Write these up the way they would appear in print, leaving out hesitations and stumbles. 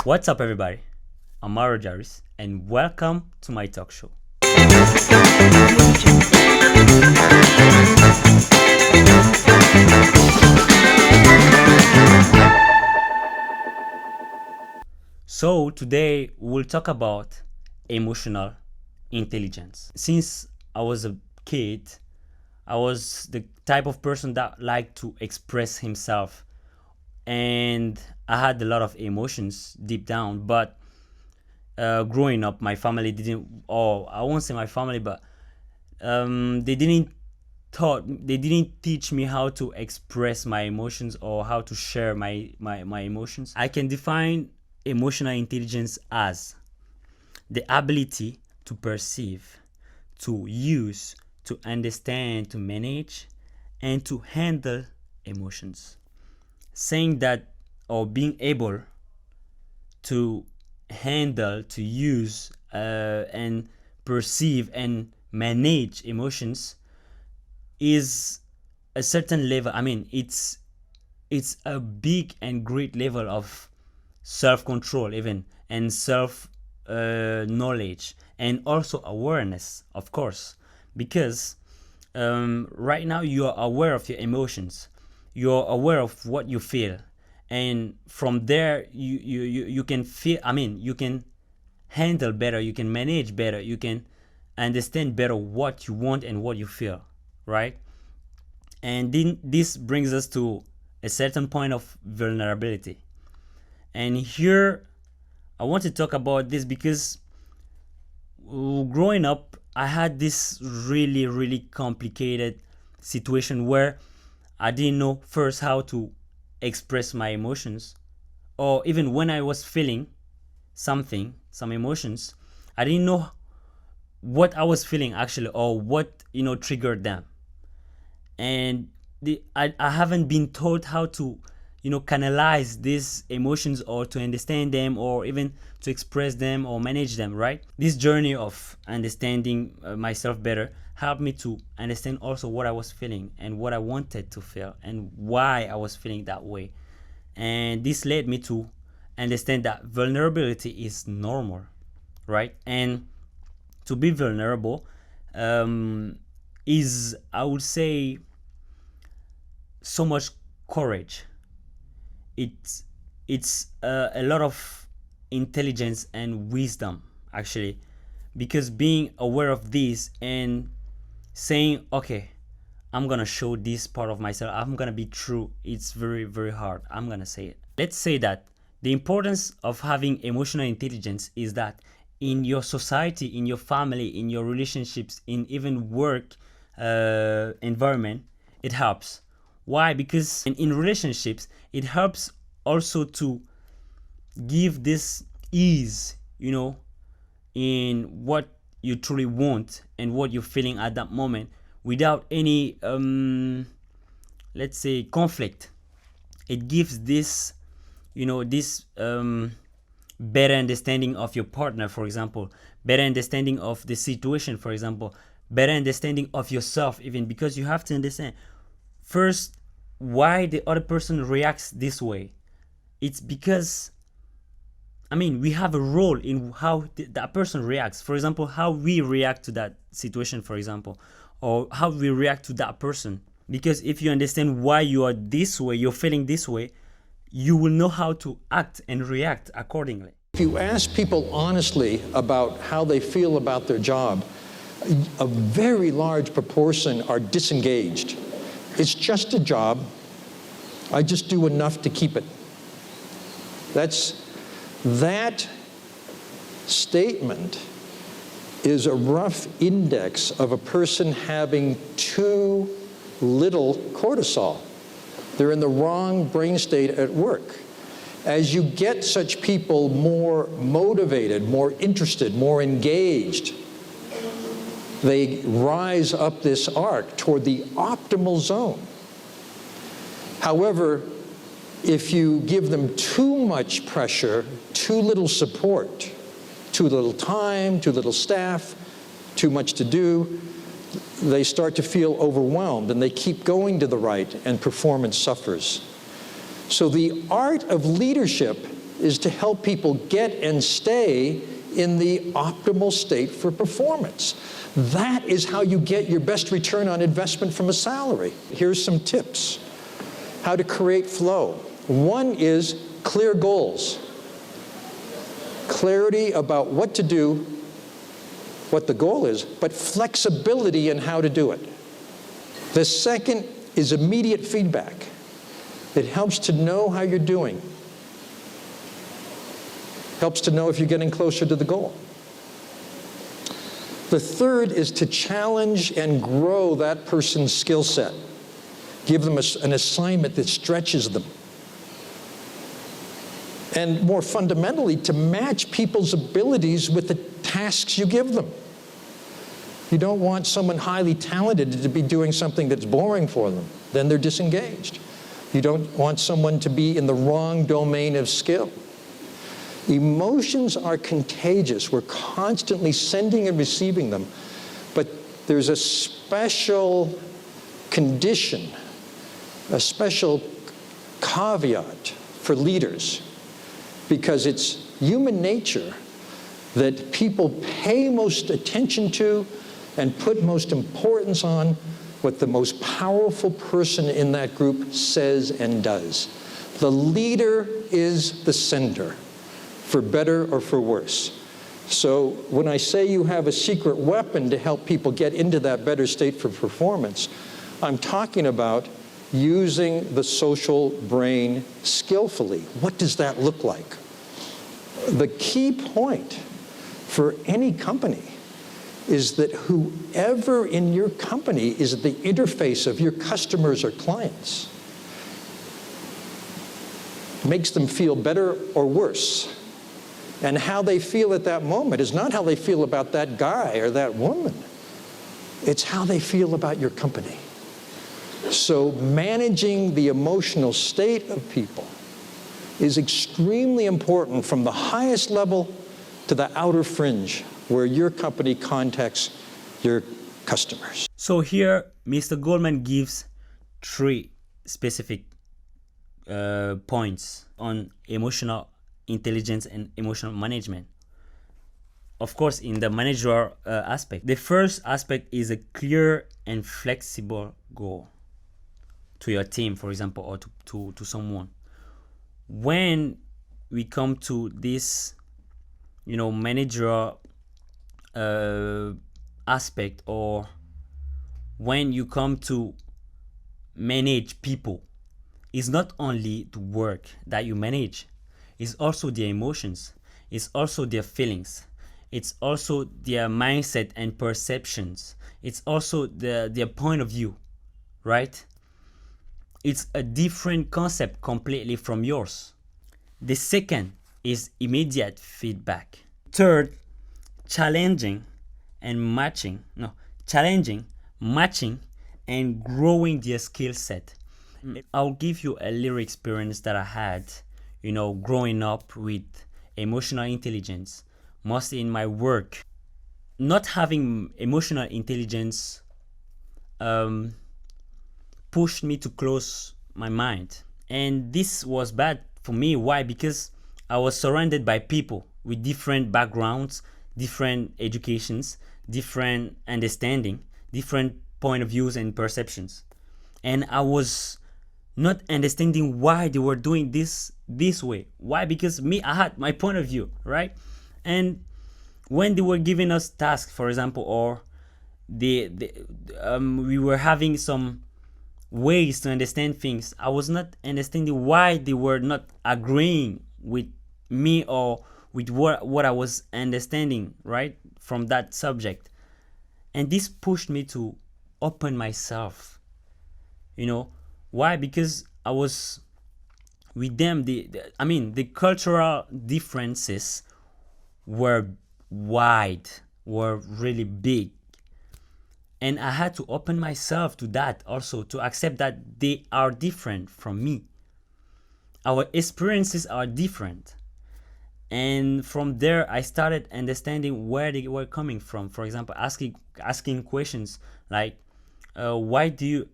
What's up, everybody? I'm Maro Jaris, and welcome to my talk show. So today we'll talk about emotional intelligence. Since I was a kid, I was the type of person that liked to express himself, and I had a lot of emotions deep down. But growing up, my family didn't, or I won't say my family, but they didn't teach me how to express my emotions or how to share my emotions. I can define emotional intelligence as the ability to perceive, to use, to understand, to manage, and to handle emotions. Saying that, or being able to handle, to use, and perceive and manage emotions is a certain level. I mean, it's a big and great level of self-control, even, and self knowledge, and also awareness, of course, because right now you are aware of your emotions, you're aware of what you feel, and from there you can feel, I mean, you can handle better, you can manage better, you can understand better what you want and what you feel, right? And then this brings us to a certain point of vulnerability. And here I want to talk about this because growing up, I had this really complicated situation where I didn't know first how to express my emotions, or even when I was feeling some emotions, I didn't know what I was feeling actually, or what triggered them. And I haven't been taught how to canalize these emotions, or to understand them, or even to express them or manage them, right? This journey of understanding myself better helped me to understand also what I was feeling and what I wanted to feel and why I was feeling that way. And this led me to understand that vulnerability is normal, right? And to be vulnerable is, I would say, so much courage. It's a lot of intelligence and wisdom, actually, because being aware of this and saying, okay, I'm gonna show this part of myself, I'm gonna be true, it's very hard. I'm gonna say it. Let's say that the importance of having emotional intelligence is that in your society, in your family, in your relationships, in even work environment, it helps. Why? Because in relationships, it helps also to give this ease, in what you truly want and what you're feeling at that moment, without any, let's say, conflict. It gives this, better understanding of your partner, for example, better understanding of the situation, for example, better understanding of yourself, even, because you have to understand first why the other person reacts this way. It's because, I mean, we have a role in how that person reacts. For example, how we react to that situation, for example, or how we react to that person. Because if you understand why you are this way, you're feeling this way, you will know how to act and react accordingly. If you ask people honestly about how they feel about their job, a very large proportion are disengaged. It's just a job. I just do enough to keep it. That statement is a rough index of a person having too little cortisol. They're in the wrong brain state at work. As you get such people more motivated, more interested, more engaged, they rise up this arc toward the optimal zone. However, if you give them too much pressure, too little support, too little time, too little staff, too much to do, they start to feel overwhelmed and they keep going to the right and performance suffers. So the art of leadership is to help people get and stay in the optimal state for performance. That is how you get your best return on investment from a salary. Here's some tips. How to create flow. One is clear goals. Clarity about what to do, what the goal is, but flexibility in how to do it. The second is immediate feedback. It helps to know how you're doing. Helps to know if you're getting closer to the goal. The third is to challenge and grow that person's skill set. Give them an assignment that stretches them. And more fundamentally, to match people's abilities with the tasks you give them. You don't want someone highly talented to be doing something that's boring for them. Then they're disengaged. You don't want someone to be in the wrong domain of skill. Emotions are contagious. We're constantly sending and receiving them. But there's a special condition, a special caveat for leaders, because it's human nature that people pay most attention to and put most importance on what the most powerful person in that group says and does. The leader is the sender, for better or for worse. So when I say you have a secret weapon to help people get into that better state for performance, I'm talking about using the social brain skillfully. What does that look like? The key point for any company is that whoever in your company is at the interface of your customers or clients makes them feel better or worse. And how they feel at that moment is not how they feel about that guy or that woman. It's how they feel about your company. So managing the emotional state of people is extremely important from the highest level to the outer fringe where your company contacts your customers. So here, Mr. Goleman gives 3 specific points on emotional intelligence and emotional management. Of course, in the managerial aspect. The first aspect is a clear and flexible goal to your team, for example, or to someone. When we come to this, managerial aspect, or when you come to manage people, it's not only the work that you manage, it's also their emotions, it's also their feelings, it's also their mindset and perceptions, it's also their point of view, right? It's a different concept completely from yours. The second is immediate feedback. Third, challenging, matching, and growing their skill set. I'll give you a little experience that I had, growing up with emotional intelligence, mostly in my work. Not having emotional intelligence pushed me to close my mind. And this was bad for me. Why? Because I was surrounded by people with different backgrounds, different educations, different understanding, different point of views and perceptions. And I was not understanding why they were doing this way. Why? Because I had my point of view, right? And when they were giving us tasks, for example, or we were having some ways to understand things, I was not understanding why they were not agreeing with me or with what I was understanding, right, from that subject. And this pushed me to open myself. Why? Because I was with them. The cultural differences were wide, were really big. And I had to open myself to that also, to accept that they are different from me. Our experiences are different. And from there, I started understanding where they were coming from. For example, asking questions like, why do you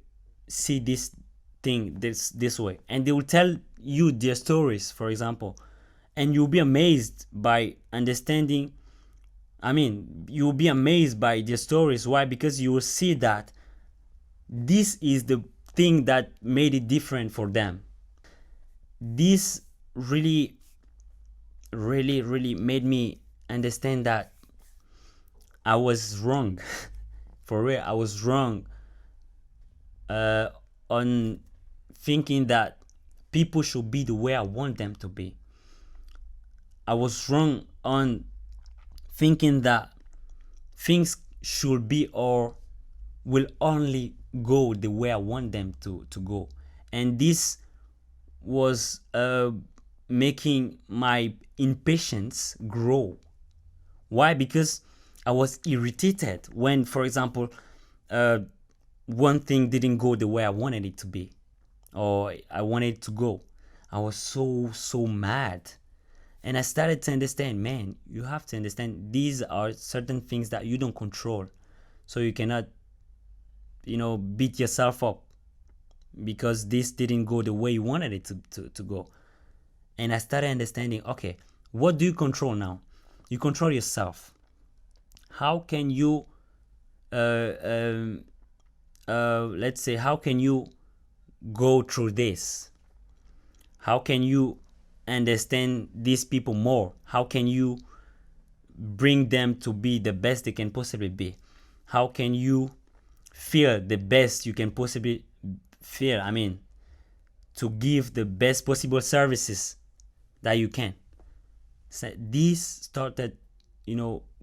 see this thing this way? And they will tell you their stories, for example. And you'll be amazed by understanding. I mean, you'll be amazed by their stories. Why? Because you will see that this is the thing that made it different for them. This really, really made me understand that I was wrong. For real, I was wrong uh, on thinking that people should be the way I want them to be. I was wrong on thinking that things should be or will only go the way I want them to go. And this was making my impatience grow. Why? Because I was irritated when, for example, uh, one thing didn't go the way I wanted it to be, or I wanted it to go. I was so mad. And I started to understand, man, you have to understand these are certain things that you don't control. So you cannot, beat yourself up because this didn't go the way you wanted it to go. And I started understanding, okay, what do you control now? You control yourself. How can you, let's say, how can you go through this? How can you understand these people more? How can you bring them to be the best they can possibly be? How can you feel the best you can possibly feel? I mean, to give the best possible services that you can. So these started,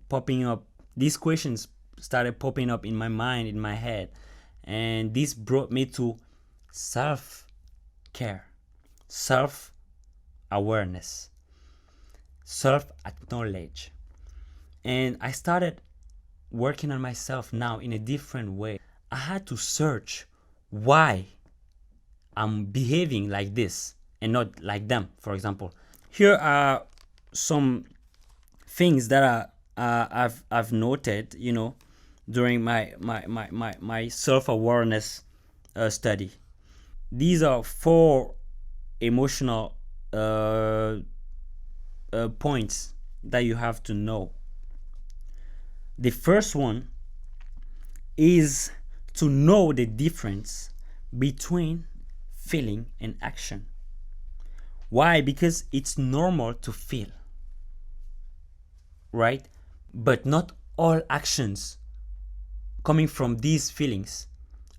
popping up. These questions started popping up in my mind, in my head. And this brought me to self care, self awareness, self acknowledge. And I started working on myself now in a different way. I had to search why I'm behaving like this and not like them, for example. Here are some things that I've noted, during my self-awareness study. These are four emotional points that you have to know. The first one is to know the difference between feeling and action. Why? Because it's normal to feel, right? But not all actions coming from these feelings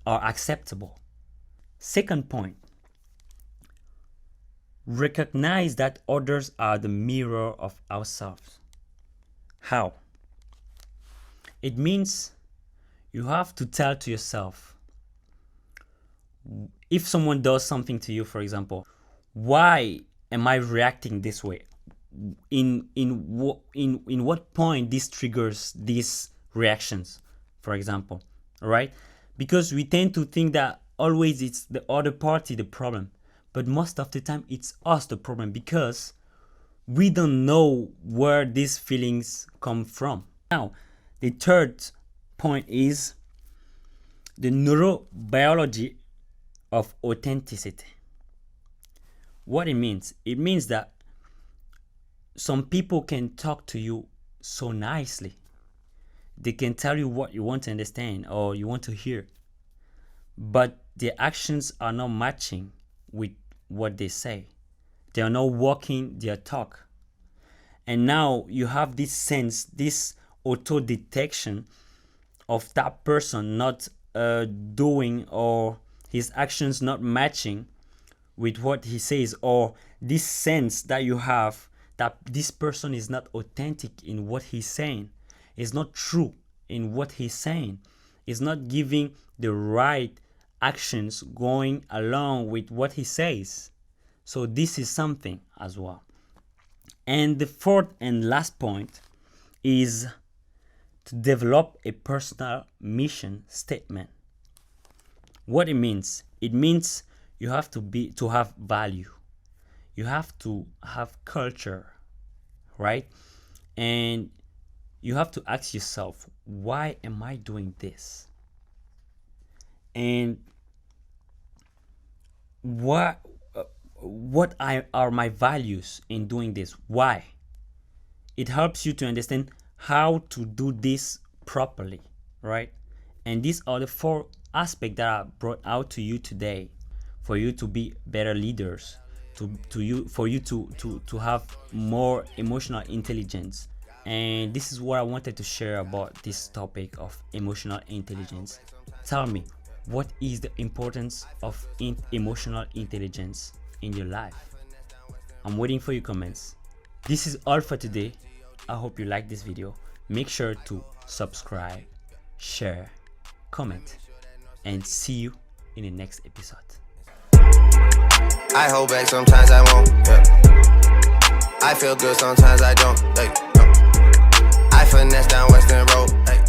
are acceptable. Second point, recognize that others are the mirror of ourselves. How? It means you have to tell to yourself, if someone does something to you, for example, why am I reacting this way? In what point this triggers these reactions, for example, right? Because we tend to think that always it's the other party the problem, but most of the time it's us the problem because we don't know where these feelings come from. Now, the third point is the neurobiology of authenticity. What it means? It means that some people can talk to you so nicely. They can tell you what you want to understand or you want to hear, but their actions are not matching with what they say. They are not walking their talk. And now you have this sense, this auto detection of that person not doing or his actions not matching with what he says, or this sense that you have that this person is not authentic in what he's saying, is not true in what he's saying, is not giving the right actions going along with what he says. So this is something as well. And the fourth and last point is to develop a personal mission statement. What it means? It means you have to have value. You have to have culture, right? And you have to ask yourself, why am I doing this? And what are my values in doing this? Why? It helps you to understand how to do this properly, right? And these are the 4 aspects that I brought out to you today for you to be better leaders, for you to have more emotional intelligence. And this is what I wanted to share about this topic of emotional intelligence. Tell me, what is the importance of emotional intelligence in your life? I'm waiting for your comments. This is all for today. I hope you like this video. Make sure to subscribe, share, comment, and see you in the next episode. I hold back, sometimes I won't. Yeah. I feel good, sometimes I don't. Like, no. I finesse down Western Road. Like,